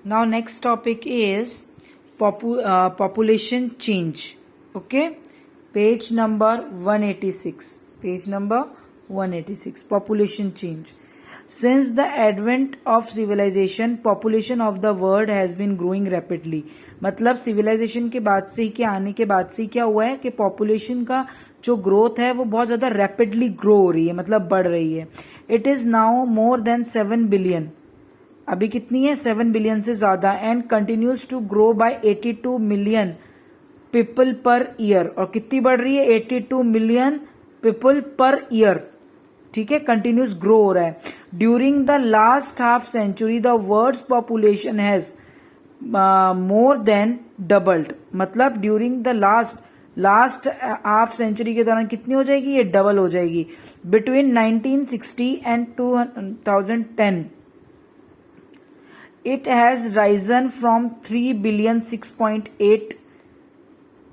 Now next topic is population change. Okay, page number 186. Page number 186. Population change. Since the advent of civilization, population of the world has been growing rapidly. मतलब civilisation के बाद से ही के आने के बाद से क्या हुआ है कि पॉपुलेशन का जो ग्रोथ है वो बहुत ज्यादा रैपिडली ग्रो हो रही है, मतलब बढ़ रही है. It is now more than 7 billion. अभी कितनी है? 7 बिलियन से ज्यादा. And continues to grow by 82 million people per year. और कितनी बढ़ रही है? 82 मिलियन पीपल पर ईयर. ठीक है, कंटिन्यूस ग्रो हो रहा है. During the last half century the world's population has more than doubled. मतलब during the last half century के दौरान कितनी हो जाएगी? ये डबल हो जाएगी. Between 1960 and 2010 it has risen from 3 billion 6.8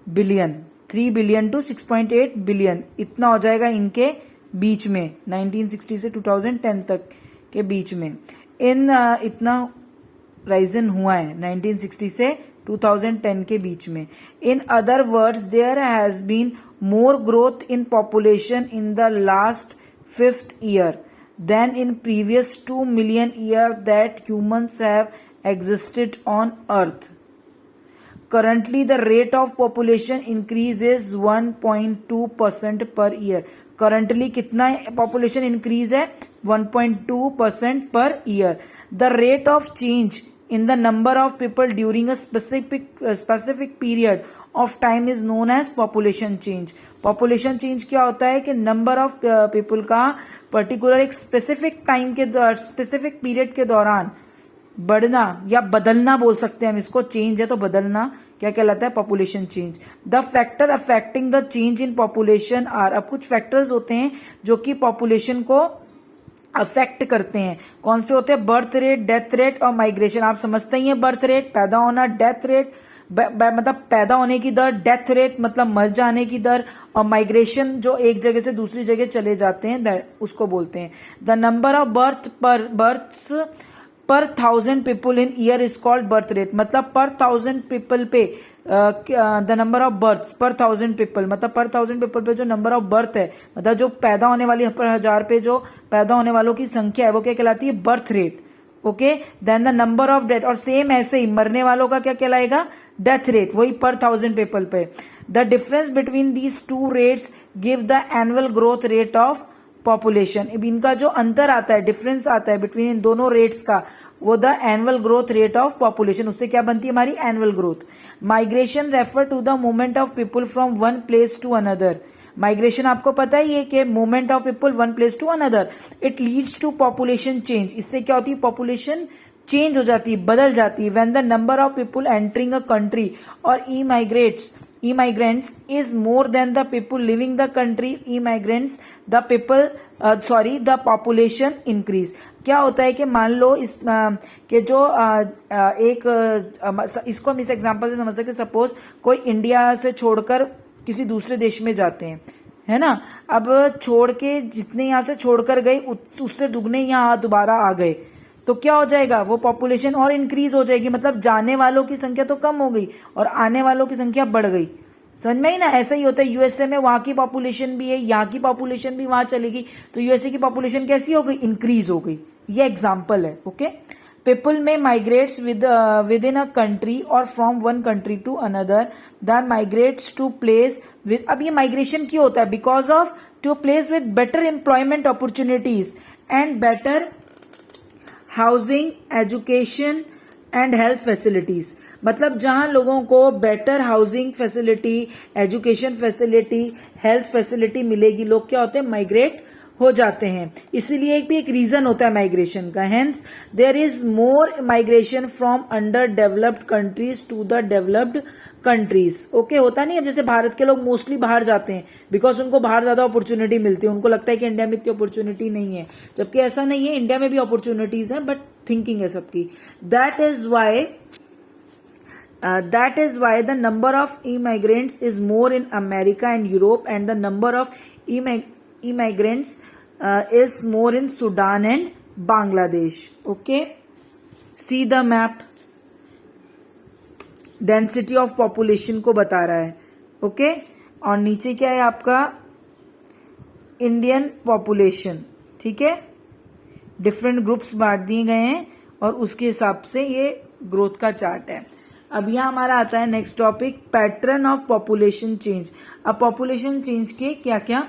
billion 3 billion to 6.8 billion. इतना हो जाएगा इनके बीच में 1960 से 2010 तक के बीच में. इतना राइजन हुआ है 1960 से 2010 के बीच में. In other words there has been more growth in population in the last 5th year than in previous 2 million years that humans have existed on earth. Currently the rate of population increase is 1.2% per year. Currently कितना population increase है? 1.2% per year. The rate of change in the number of people during a specific period of time is known as population change. Population change क्या होता है कि number of people का particular एक specific time के specific period के दौरान बढ़ना या बदलना बोल सकते हैं हम इसको. चेंज है तो बदलना क्या कहलाता है? Population change. The factor affecting the change in population are. अब कुछ फैक्टर्स होते हैं जो कि पॉपुलेशन को अफेक्ट करते हैं. कौन से होते हैं? बर्थ रेट, डेथ रेट और माइग्रेशन. आप समझते ही हैं बर्थ रेट पैदा होना, डेथ रेट मतलब पैदा होने की दर, डेथ रेट मतलब मर जाने की दर, और माइग्रेशन जो एक जगह से दूसरी जगह चले जाते हैं उसको बोलते हैं. द नंबर ऑफ बर्थ्स पर 1000 people in year is called birth rate. मतलब पर 1000 पीपल पे द नंबर ऑफ बर्थ्स पर 1000 पीपल मतलब पर 1000 पीपल पे जो नंबर ऑफ बर्थ है, मतलब जो पैदा होने वाली पर 1000 पे जो पैदा होने वालों की संख्या है वो क्या कहलाती है? Birth rate. Okay, then the number of death. और सेम ऐसे ही मरने वालों का क्या कहलाएगा? Death rate. वही पर 1000 पीपल पे. The difference between these two rates give the annual growth rate of population. इनका जो अंतर आता है, डिफरेंस आता है बिटवीन इन दोनों रेट्स का, वो the annual growth rate of population. उससे क्या बनती है? हमारी annual growth. Migration refer to the movement of people from one place to another. Migration आपको पता ही है कि movement of people one place to another. It leads to population change. इससे क्या होती है? पॉपुलेशन चेंज हो जाती है, बदल जाती है. When the number of people entering a country और immigrants is more than the people leaving the country immigrants the population increase. क्या होता है कि मान लो इस कि जो इसको हम इस एग्जांपल से समझ सकते. सपोज कोई इंडिया से छोड़कर किसी दूसरे देश में जाते हैं, है ना. अब छोड़ के जितने यहां से छोड़कर गए उससे दुगने यहां दोबारा आ गए तो क्या हो जाएगा? वो पॉपुलेशन और इंक्रीज हो जाएगी. मतलब जाने वालों की संख्या तो कम हो गई और आने वालों की संख्या बढ़ गई. समझ में ही ना. ऐसा ही होता है यूएसए में. वहां की पॉपुलेशन भी है, यहाँ की पॉपुलेशन भी वहां चलेगी तो यूएसए की पॉपुलेशन कैसी हो गई? इंक्रीज हो गई. ये एग्जाम्पल है. ओके, पीपल में migrates within a country और from one country to another. The migrates to place with. अब ये माइग्रेशन क्यों होता है? Because of to place with better employment opportunities and better housing, education and health facilities. मतलब जहां लोगों को better housing facility, education facility, health facility मिलेगी, लोग क्या होते हैं? माइग्रेट हो जाते हैं. इसीलिए एक रीजन होता है माइग्रेशन का. Hence there is more migration from under developed countries to the developed countries. Okay, होता नहीं है. जैसे भारत के लोग मोस्टली बाहर जाते हैं बिकॉज उनको बाहर ज्यादा अपॉर्चुनिटी मिलती है. उनको लगता है कि इंडिया में इतनी अपॉर्चुनिटी नहीं है, जबकि ऐसा नहीं है. इंडिया में भी अपॉर्चुनिटीज है, बट थिंकिंग है सबकी. That is why the number of immigrants is more in America and Europe, and the number of immigrants is more in Sudan and Bangladesh. Okay, see the map. Density of population को बता रहा है। Okay, और नीचे क्या है आपका Indian population. ठीक है, डिफरेंट ग्रुप्स बांट दिए गए हैं और उसके हिसाब से ये ग्रोथ का चार्ट है। अब यहां हमारा आता है next topic, pattern of population change. अब पॉपुलेशन चेंज के क्या क्या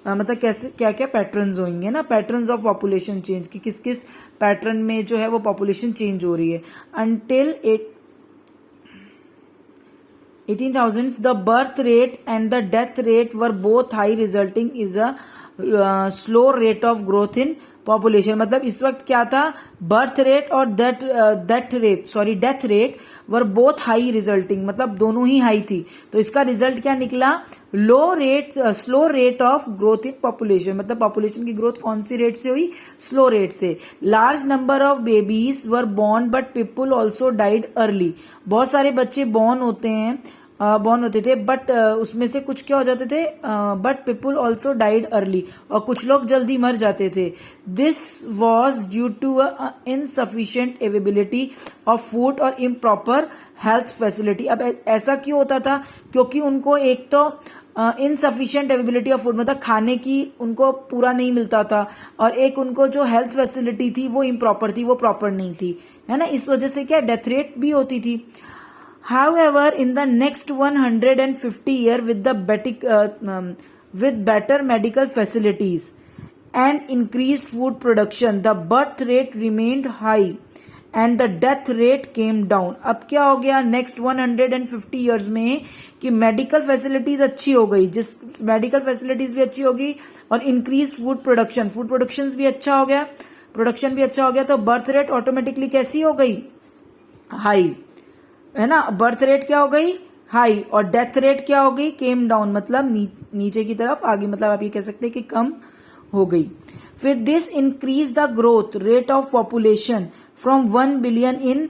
मतलब कैसे क्या क्या पैटर्न्स होंगे ना, पैटर्न्स ऑफ पॉपुलेशन चेंज की किस किस पैटर्न में जो है वो पॉपुलेशन चेंज हो रही है। Until 18,000 the birth rate and the death rate were both high, resulting is a slow rate of growth in population. मतलब इस वक्त क्या था, बर्थ रेट और death rate were both high, resulting मतलब दोनों ही हाई थी। तो इसका रिजल्ट क्या निकला, slow rate of growth in population. मतलब पॉपुलेशन की ग्रोथ कौन सी रेट से हुई, स्लो रेट से। Large number of babies were born but people also died early. बहुत सारे बच्चे बॉर्न होते थे बट उसमें से कुछ क्या हो जाते थे, but people also died early, और कुछ लोग जल्दी मर जाते थे। This was due to insufficient availability of food और इम्प्रॉपर हेल्थ फैसिलिटी। अब ऐसा क्यों होता था, क्योंकि उनको एक तो इनसफिशियंट अवेलेबिलिटी ऑफ फूड मतलब खाने की उनको पूरा नहीं मिलता था, और एक उनको जो हेल्थ फैसिलिटी थी वो इम्प्रॉपर थी, वो प्रॉपर नहीं थी, है ना। इस वजह से क्या डेथ रेट भी होती थी। However, in the next 150 years, with better medical facilities and increased food production, the birth rate remained high and the death rate came down. अब क्या हो गया नेक्स्ट 150 years में कि मेडिकल फैसिलिटीज अच्छी हो गई, जिस मेडिकल फैसिलिटीज भी अच्छी होगी और इंक्रीज फूड प्रोडक्शन भी अच्छा हो गया, प्रोडक्शन भी अच्छा हो गया, तो बर्थ रेट ऑटोमेटिकली कैसी हो गई, हाई, है ना। बर्थ रेट क्या हो गई, हाई, और डेथ रेट क्या हो गई, केम डाउन मतलब नीचे की तरफ आगे, मतलब आप ये कह सकते हैं कि कम हो गई। फिर this increase the growth rate of population from 1 billion in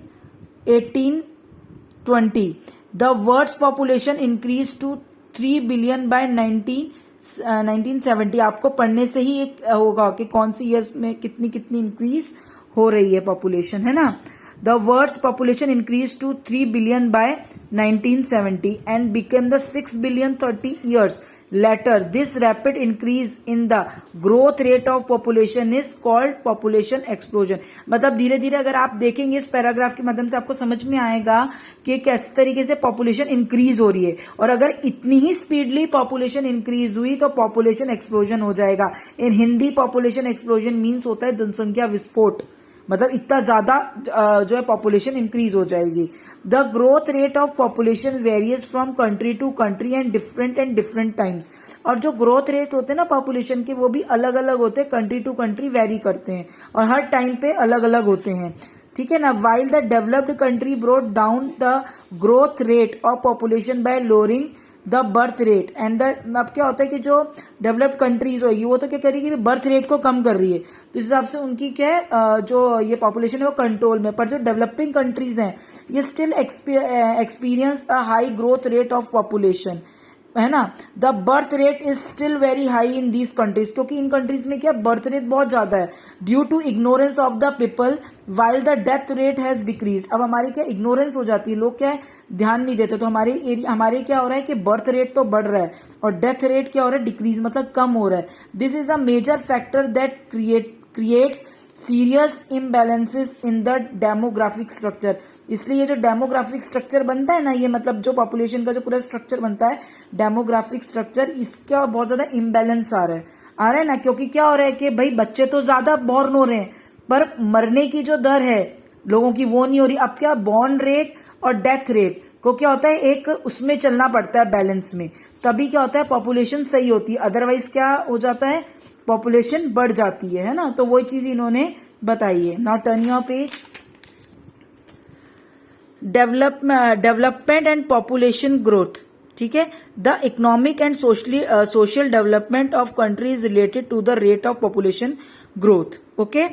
1820। The world's population increase to 3 billion by 1970। आपको पढ़ने से ही एक होगा कि कौन सी ईयर्स में कितनी कितनी इंक्रीज हो रही है पॉपुलेशन, है ना। The world's population increased to 3 billion by 1970 and became the 6 billion 30 years later. This rapid increase in the growth rate of population is called population explosion. मतलब धीरे धीरे अगर आप देखेंगे इस पैराग्राफ के माध्यम से आपको समझ में आएगा कि किस तरीके से पॉपुलेशन इंक्रीज हो रही है, और अगर इतनी ही स्पीडली पॉपुलेशन इंक्रीज हुई तो पॉपुलेशन एक्सप्लोजन हो जाएगा। इन हिंदी पॉपुलेशन एक्सप्लोजन मीन्स होता है जनसंख्या विस्फोट, मतलब इतना ज्यादा जो है पॉपुलेशन इंक्रीज हो जाएगी। The growth rate of population varies from country to country and different times. और जो ग्रोथ रेट होते हैं ना पॉपुलेशन के, वो भी अलग अलग होते हैं, कंट्री टू कंट्री वेरी करते हैं और हर टाइम पे अलग अलग होते हैं, ठीक है ना। While the developed country brought down the growth rate of population bye lowering the birth rate and the, अब क्या होता है कि जो डेवलप्ड कंट्रीज होगी वो तो क्या करेगी, बर्थ रेट को कम कर रही है, तो इस हिसाब से उनकी क्या है जो ये पॉपुलेशन है वो कंट्रोल में। पर जो डेवलपिंग कंट्रीज हैं ये still experience a high growth rate of population, है ना। The birth rate is still very high in these countries, क्योंकि इन कंट्रीज में क्या बर्थ रेट बहुत ज्यादा है, due to ignorance of the people while the death rate has decrease. अब हमारी क्या इग्नोरेंस हो जाती है, लोग क्या है ध्यान नहीं देते, तो हमारे क्या हो रहा है कि बर्थ रेट तो बढ़ रहा है और डेथ रेट क्या हो रहा है, डिक्रीज मतलब कम हो रहा है। This is a major factor that creates serious imbalances in the demographic structure. इसलिए ये जो डेमोग्राफिक स्ट्रक्चर बनता है ना, ये मतलब जो पॉपुलेशन का जो पूरा स्ट्रक्चर बनता है डेमोग्राफिक स्ट्रक्चर, इसका बहुत ज्यादा इम्बैलेंस आ रहा है ना। क्योंकि क्या हो रहा है कि भाई बच्चे तो ज्यादा बॉर्न हो रहे हैं पर मरने की जो दर है लोगों की वो नहीं हो रही। अब क्या बॉर्न रेट और डेथ रेट को क्या होता है एक उसमें चलना पड़ता है बैलेंस में, तभी क्या होता है पॉपुलेशन सही होती है, अदरवाइज क्या हो जाता है पॉपुलेशन बढ़ जाती है ना। तो वही चीज इन्होंने बताई है। Now turn your page. Development and population growth, ठीक है। The economic and social development of country is related to the rate of population growth. Okay,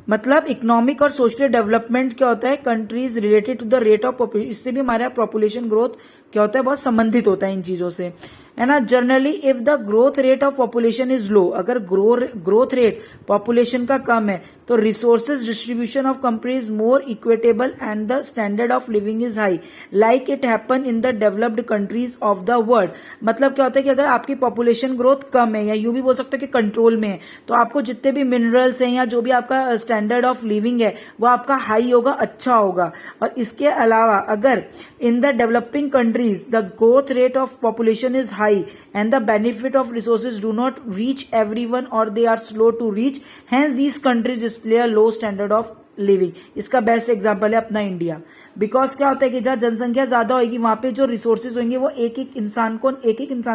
मतलब इकोनॉमिक और सोशल डेवलपमेंट क्या होता है, countries related to the rate of population, इससे भी हमारा पॉपुलेशन ग्रोथ क्या होता है बहुत संबंधित होता है इन चीजों से, है ना। Generally if the growth rate of population is low, अगर ग्रोथ रेट पॉपुलेशन का कम है तो resources distribution of country is more equitable and the standard of living is high like it happen in the developed countries of the world. मतलब क्या होता है कि अगर आपकी पॉपुलेशन ग्रोथ कम है, या यूं भी बोल सकते हैं कि कंट्रोल में है, तो आपको जितने भी मिनरल्स हैं या जो भी आपका स्टैंडर्ड ऑफ लिविंग है वो आपका हाई होगा, अच्छा होगा। और इसके अलावा अगर in the developing countries the growth rate of population is high and the benefit of resources do not reach everyone or they are slow to reach, hence these countries display a low standard of living. इसका best example है अपना India. Because क्या होता है कि जहां जनसंख्या ज्यादा होगी वहां पे जो रिसोर्सेज होंगे वो एक एक इंसान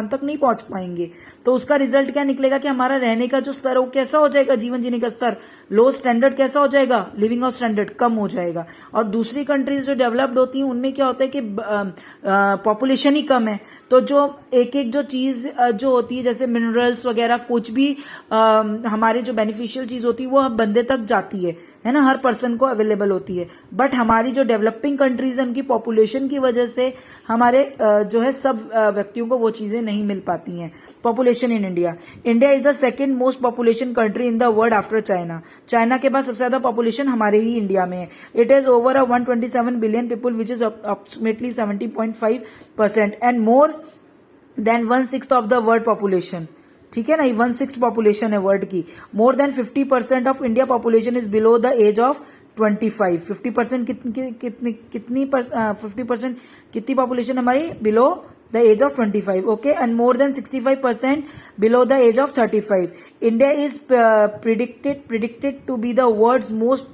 तक नहीं पहुंच पाएंगे, तो उसका रिजल्ट क्या निकलेगा कि हमारा रहने का जो स्तर है वो कैसा हो जाएगा, जीवन जीने का स्तर लो, स्टैंडर्ड कैसा हो जाएगा, लिविंग ऑफ स्टैंडर्ड कम हो जाएगा। और दूसरी कंट्रीज जो डेवलप्ड होती हैं उनमें क्या होता है कि पॉपुलेशन ही कम है, तो जो एक जो चीज जो होती है जैसे मिनरल्स वगैरह कुछ भी हमारे जो बेनिफिशियल चीज होती है वो बंदे तक जाती है ना, हर पर्सन को अवेलेबल होती है। बट हमारी जो डेवलपिंग कंट्रीज है उनकी पॉपुलेशन की वजह से हमारे जो है सब व्यक्तियों को वो चीजें नहीं मिल पाती हैं। Population in India, India is the second most population country in the world after China. China के बाद सबसे ज्यादा पॉपुलेशन हमारे ही इंडिया में है। It is over 127 billion people which is approximately 70.5% and more than 1/6 of the world population. ठीक है ना, 1/6 पॉपुलेशन है वर्ल्ड की। More than 50% of India population is below the age of 25। 50% कितनी 50% कितनी पॉपुलेशन हमारी below the age of 25, okay, and more than 65% below the age of 35। India is predicted to be the world's most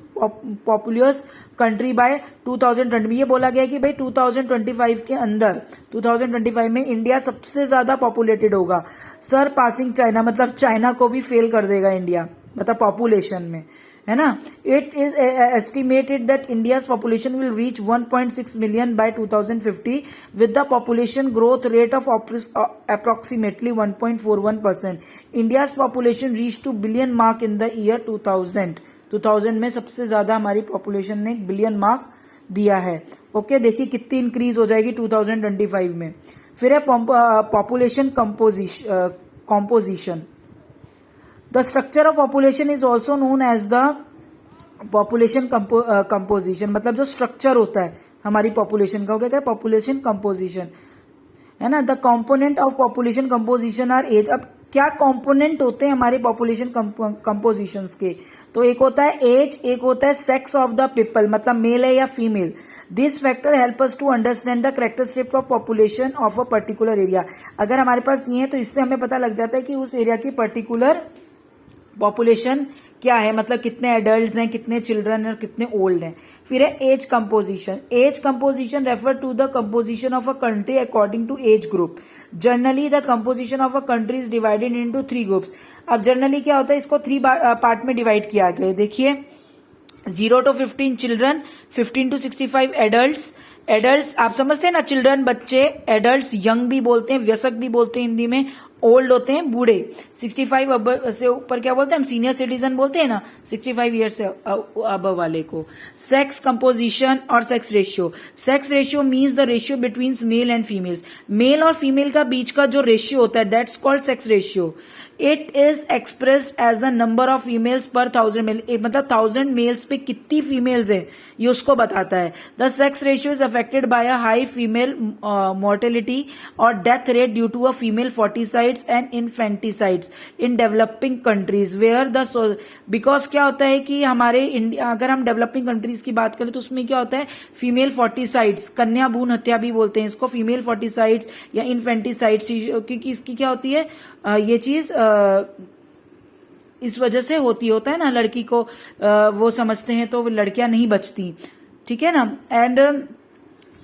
populous country bye 2020 में। ये बोला गया कि भाई 2025 के अंदर 2025 में इंडिया सबसे ज्यादा पॉपुलेटेड होगा, सर पासिंग चाइना, मतलब चाइना को भी फेल कर देगा इंडिया, मतलब पॉपुलेशन में, है ना। It is estimated that India's population will reach 1.6 million bye 2050 with the population growth rate of approximately 1.41%। India's population reach two billion mark in the year 2000 में सबसे ज्यादा हमारी पॉपुलेशन ने बिलियन मार्क दिया है। ओके, देखिए कितनी इंक्रीज हो जाएगी 2025 में। फिर है population composition. The structure of population is also known as the population composition, मतलब जो स्ट्रक्चर होता है हमारी पॉपुलेशन का, क्या है पॉपुलेशन कंपोजिशन, है ना। The component of population composition are age. अब क्या कॉम्पोनेंट होते हैं हमारे पॉपुलेशन कंपोजिशन के, तो एक होता है एज, एक होता है सेक्स ऑफ द पीपल, मतलब मेल है या female. This factor help us to understand the characteristic of population of a particular area. अगर हमारे पास ये है तो इससे हमें पता लग जाता है कि उस एरिया की पर्टिकुलर पॉपुलेशन क्या है, मतलब कितने एडल्ट्स हैं, कितने चिल्ड्रन हैं और कितने ओल्ड हैं। फिर है age composition. Age composition refer to the composition of a country according to age group. Generally the composition of a country is divided into 3 groups. अब जनरली क्या होता है, इसको 3 पार्ट में डिवाइड किया गया है। देखिए 0 to 15 चिल्ड्रन, 15 to 65 एडल्ट्स आप समझते हैं ना, चिल्ड्रन बच्चे, एडल्ट्स यंग भी बोलते हैं, व्यस्क भी बोलते हैं हिंदी में, ओल्ड होते हैं बूढ़े। 65 से ऊपर क्या बोलते हैं हम, सीनियर सिटीजन बोलते हैं ना, 65 ईयर से अब वाले को। सेक्स कंपोजिशन और sex ratio. Sex ratio means the ratio between male and females. Male और फीमेल का बीच का जो रेशियो होता है that's called sex ratio. It is expressed as the number of females per 1000 mail, मतलब 1000 मेल्स पे कितनी फीमेल्स है ये उसको बताता है। The sex ratio is affected by a high female mortality और death rate due to a female foeticides and infanticides in developing countries where the, because क्या होता है कि हमारे इंडिया, अगर हम डेवलपिंग कंट्रीज की बात करें तो उसमें क्या होता है, फीमेल फोर्टिसाइड्स, कन्या भ्रूण हत्या भी बोलते हैं इसको, फीमेल फोर्टिसाइड्स या इन्फेंटिसाइड्स, क्योंकि इसकी क्या होती है ये चीज इस वजह से होता है ना, लड़की को वो समझते हैं तो लड़कियां नहीं बचती, ठीक है ना। एंड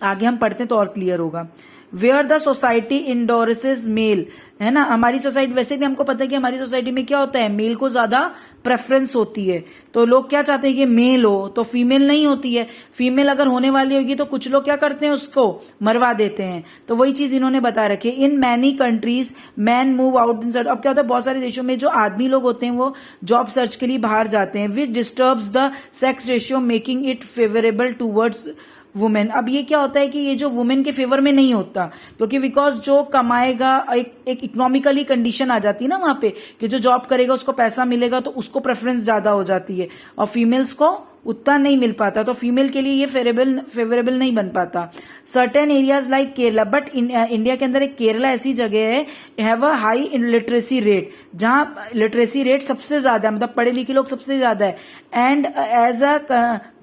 आगे हम पढ़ते हैं तो और क्लियर होगा। वेयर द सोसाइटी इंडोर्सेस मेल, है ना, हमारी सोसाइटी, वैसे भी हमको पता है कि हमारी सोसाइटी में क्या होता है, मेल को ज्यादा प्रेफरेंस होती है, तो लोग क्या चाहते हैं कि मेल हो, तो फीमेल नहीं होती है। फीमेल अगर होने वाली होगी तो कुछ लोग क्या करते हैं, उसको मरवा देते हैं, तो वही चीज इन्होंने बता रखी है। In many countries man move out in search. अब क्या होता है, बहुत सारे देशों में जो आदमी लोग होते हैं वो जॉब सर्च के लिए बाहर जाते हैं, which disturbs the sex ratio making it favourable towards women. अब ये क्या होता है कि ये जो वुमेन के फेवर में नहीं होता, क्योंकि बिकॉज जो कमाएगा एक इकोनॉमिकली कंडीशन आ जाती है ना वहां पे कि जो जॉब करेगा उसको पैसा मिलेगा तो उसको प्रेफरेंस ज्यादा हो जाती है और फीमेल्स को उतना नहीं मिल पाता, तो फीमेल के लिए ये फेवरेबल नहीं बन पाता। Certain areas like Kerala, but India के अंदर एक केरला ऐसी जगह है have a high literacy rate, जहां लिटरेसी रेट सबसे ज्यादा है, मतलब पढ़े लिखे लोग सबसे ज्यादा है, and as a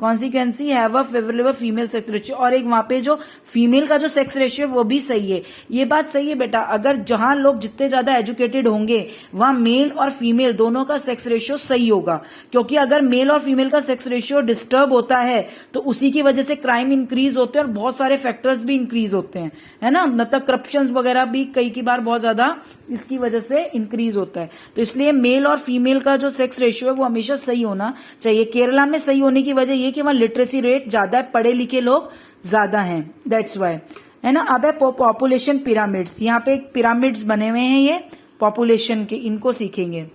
consequence have a favourable female sex ratio, और एक वहां पे जो फीमेल का जो सेक्स रेशियो वो भी सही है। ये बात सही है बेटा, अगर जहां लोग जितने ज्यादा एजुकेटेड होंगे वहां मेल और फीमेल दोनों का सेक्स रेशियो सही होगा, क्योंकि अगर मेल और फीमेल का सेक्स रेशियो डिस्टर्ब होता है तो उसी की वजह से क्राइम इंक्रीज होते हैं और बहुत सारे फैक्टर्स भी इंक्रीज होते हैं, है ना, मतलब करप्शन वगैरह भी कई की बार बहुत ज्यादा इसकी वजह से इंक्रीज होता है। तो इसलिए मेल और फीमेल का जो सेक्स रेशियो है वो हमेशा सही होना चाहिए। केरला में सही होने की वजह ये कि वहां लिटरेसी रेट ज्यादा है, पढ़े लिखे लोग ज्यादा हैं, दैट्स वाई, है ना। अब है पॉपुलेशन पिरामिड्स, यहाँ पे एक पिरामिड्स बने हुए हैं ये पॉपुलेशन के, इनको सीखेंगे।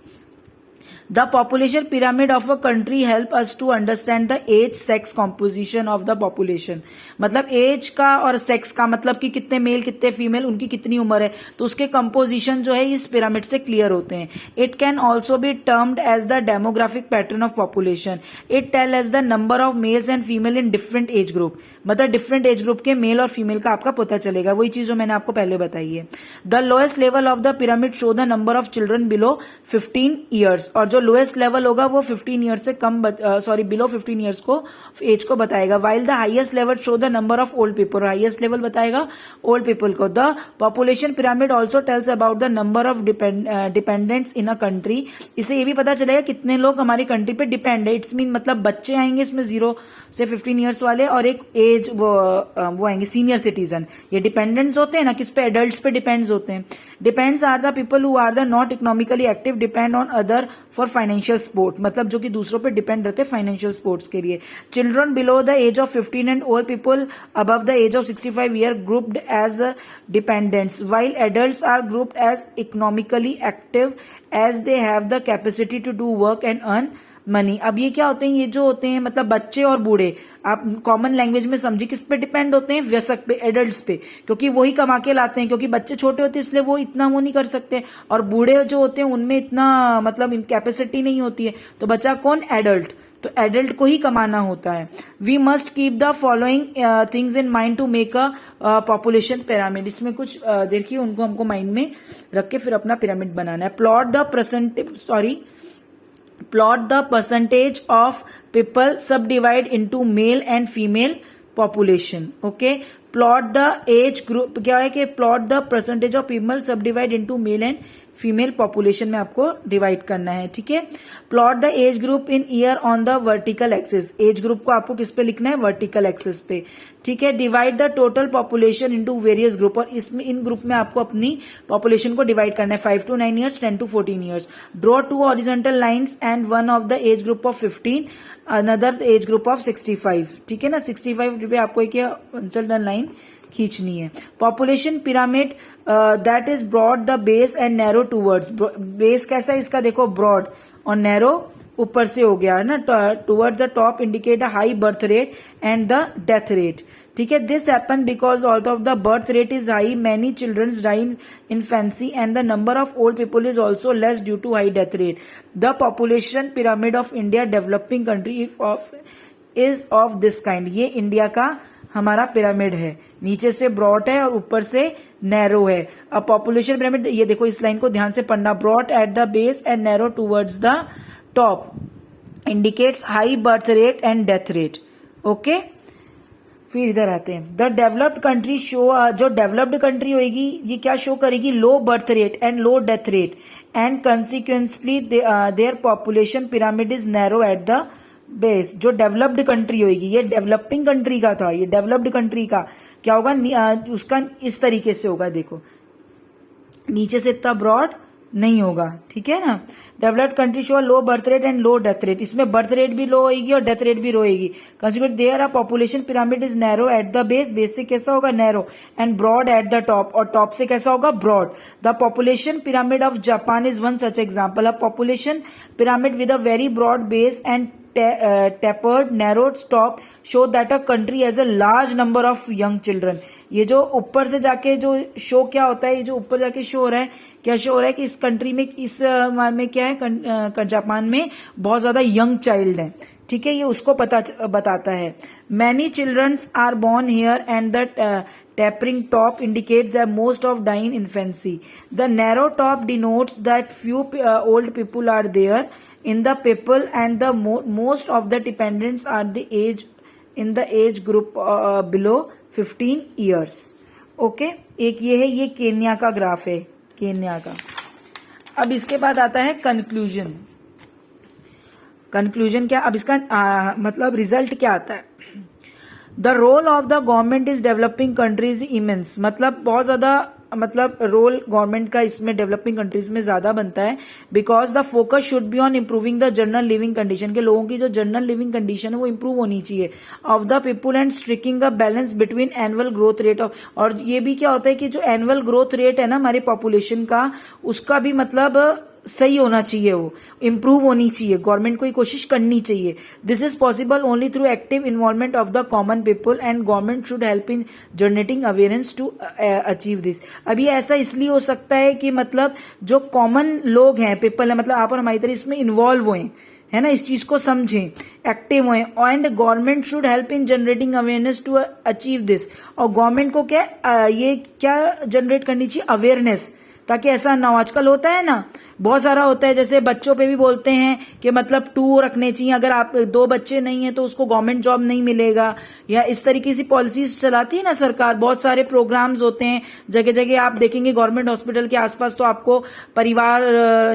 The population pyramid of a country help us to understand the age sex composition of the population, मतलब एज का और सेक्स का, मतलब कि कितने मेल कितने फीमेल, उनकी कितनी उम्र है, तो उसके कंपोजिशन जो है इस पिरामिड से क्लियर होते हैं। It can also be termed as the demographic pattern of population, it tell as the number of males and female in different age group, मतलब डिफरेंट एज ग्रुप के मेल और female का आपका पता चलेगा, वही चीज जो मैंने आपको पहले बताई है। The lowest level of the pyramid show the number of children below 15 years, और जो लोएस्ट लेवल होगा वो 15 ईयर्स से कम, बिलो 15 ईयर्स को एज को बताएगा। While the highest level show the number of old people, highest level बताएगा old people को। The population pyramid also tells about the number of dependents in a country, इससे ये भी पता चलेगा कितने लोग हमारी कंट्री पे डिपेंड है। इट्स मीन मतलब बच्चे आएंगे इसमें 0 से 15 ईयर्स वाले, और एक एज वो आएंगे सीनियर सिटीजन, ये डिपेंडेंट्स होते हैं ना, किस पे, एडल्ट्स पे डिपेंड्स होते हैं। Depends are the people who are the not economically active, depend on other for financial support, मतलब जो कि दूसरों पे डिपेंड रहते हैं फाइनेंशियल सपोर्ट्स के लिए। Children below the age of 15 and old people above the age of 65 year grouped as dependents, while adults are grouped as economically active as they have the capacity to do work and earn money. अब ये क्या होते हैं, ये जो होते हैं मतलब बच्चे और बूढ़े, आप कॉमन लैंग्वेज में समझिए किस पे डिपेंड होते हैं, व्यसक पे, एडल्ट्स पे, क्योंकि वही कमा के लाते हैं, क्योंकि बच्चे छोटे होते हैं इसलिए वो इतना वो नहीं कर सकते, और बूढ़े जो होते हैं उनमें इतना मतलब कैपेसिटी नहीं होती है, तो बचा कौन, एडल्ट, तो एडल्ट को ही कमाना होता है। We must keep the following things in mind to make a population pyramid, इसमें कुछ देखिए उनको हमको माइंड में रख के फिर अपना पिरामिड बनाना है। Plot the percentage of people subdivide into male and female population. Okay, plot the age group, क्या है कि plot the percentage of people subdivide into male and female population में आपको डिवाइड करना है, ठीक है। Plot the age group in year on the vertical axis, age group को आपको किस पे लिखना है, वर्टिकल एक्सिस पे, ठीक है। Divide the total population into various group, और इसमें इन ग्रुप में आपको अपनी पॉपुलेशन को डिवाइड करना है, 5 to 9 years, 10 to 14 years. Draw 2 horizontal lines and one of the age group of 15, another age group of 65, ठीक है ना। 65 पे आपको एक हॉरिजॉन्टल लाइन खींचनी है। Population pyramid that is broad the base and narrow towards, base कैसा है इसका देखो, ब्रॉड, और नैरो ऊपर से हो गया है ना, toward the top indicate a high birth rate and the death rate, ठीक है। This happen because although of the birth rate is high, many childrens die in infancy and the number of old people is also less due to high death rate. The population pyramid of India developing country is of this kind, ये India का हमारा pyramid है, नीचे से broad है और ऊपर से नैरो है। अब पॉपुलेशन पिरामिड, ये देखो इस लाइन को ध्यान से पढ़ना, broad at the base and narrow towards the top indicates high birth rate and death rate, okay. फिर इधर आते हैं, द डेवलप्ड कंट्री शो, जो डेवलप्ड कंट्री होगी ये क्या शो करेगी, low birth rate and low death rate, and consequently their population pyramid is narrow at the base. जो डेवलप्ड कंट्री होगी, ये डेवलपिंग कंट्री का था, ये डेवलप्ड कंट्री का क्या होगा, उसका इस तरीके से होगा, देखो नीचे से इतना ब्रॉड नहीं होगा, ठीक है ना। Developed country show low birth rate and low death rate, इसमें बर्थ रेट भी लो होगी और डेथ रेट भी लो होगी। Consequent their population pyramid is narrow at the base, base से कैसा होगा, narrow, and broad at the top, और टॉप से कैसा होगा, broad. The population pyramid of Japan is one such example, a population pyramid with a very broad base and tapered narrowed top show that a country has a large number of young children. ये जो ऊपर से जाके जो show क्या होता है, ये जो ऊपर जाके शो हो रहा है, क्या शो हो रहा है कि इस कंट्री में, इस में क्या है, जापान में बहुत ज्यादा यंग चाइल्ड है. ठीक है, ये उसको बताता है. Many childrens are born here and the tapering top indicates that most of die in infancy. The narrow top denotes that few old people are there in the people, and the most of the dependents are the age in the age group below 15 years. Okay, एक ये है, ये Kenya का graph है, Kenya का. अब इसके बाद आता है कंक्लूजन. कंक्लूजन क्या, अब इसका मतलब रिजल्ट क्या आता है. The role of the government is developing countries immense. मतलब बहुत ज्यादा, मतलब रोल गवर्नमेंट का इसमें डेवलपिंग कंट्रीज में ज्यादा बनता है. Because the focus should be on improving the general living condition, के लोगों की जो जनरल लिविंग कंडीशन है वो इम्प्रूव होनी चाहिए, of the people, and striking a balance between annual growth rate of. और ये भी क्या होता है कि जो एनुअल ग्रोथ रेट है ना हमारी पॉपुलेशन का, उसका भी मतलब सही होना चाहिए, वो इम्प्रूव होनी चाहिए. गवर्नमेंट को ये कोशिश करनी चाहिए. This is possible only through active involvement of the common people, and government should help in generating awareness to achieve this. अभी ऐसा इसलिए हो सकता है कि मतलब जो कॉमन लोग हैं, पीपल है, मतलब आप और हमारी तरह इसमें इन्वॉल्व हुए, है ना, इस चीज को समझें, एक्टिव हुए. And government should help in generating awareness to achieve this. और गवर्नमेंट को क्या ये क्या जनरेट करनी चाहिए, अवेयरनेस, ताकि ऐसा ना हो. आजकल होता है ना, बहुत सारा होता है, जैसे बच्चों पे भी बोलते हैं कि मतलब 2 रखने चाहिए, अगर आप 2 बच्चे नहीं है तो उसको गवर्नमेंट जॉब नहीं मिलेगा, या इस तरीके से पॉलिसीज चलाती है ना सरकार. बहुत सारे प्रोग्राम्स होते हैं, जगह जगह आप देखेंगे गवर्नमेंट हॉस्पिटल के आसपास तो आपको परिवार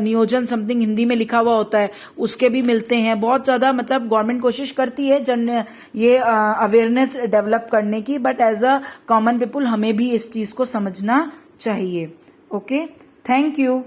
नियोजन समथिंग हिंदी में लिखा हुआ होता है, उसके भी मिलते हैं. बहुत ज्यादा मतलब गवर्नमेंट कोशिश करती है ये अवेयरनेस डेवलप करने की, but as a common people हमें भी इस चीज को समझना चाहिए. Okay, thank you.